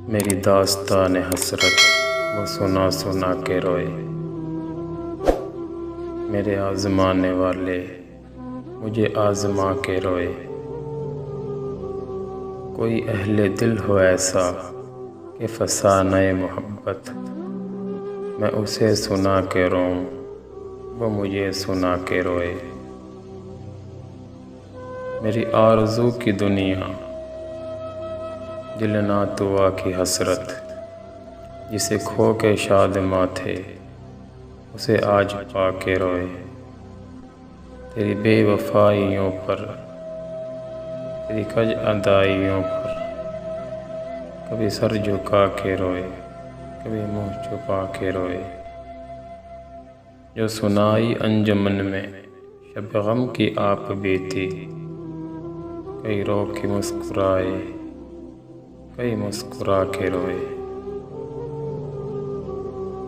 मेरी दास्तान हसरत वो सुना सुना के रोए। मेरे आज़माने वाले मुझे आज़मा के रोए। कोई अहले दिल हो ऐसा कि फसाने मोहब्बत, मैं उसे सुना के रोऊं वो मुझे सुना के रोए। मेरी आरज़ू की दुनिया दिल ना तुआ की हसरत, जिसे खो के शादमां थे उसे आज पा के रोए। तेरी बेवफाइयों पर, तेरी कज अदाइयों पर कभी सर झुका के रोए, कभी मुँह छुपा के रोए। जो सुनाई अंजुमन में शब गम की आप बीती, कई रो के मुस्कुराए, कई मुस्कुरा के रोए।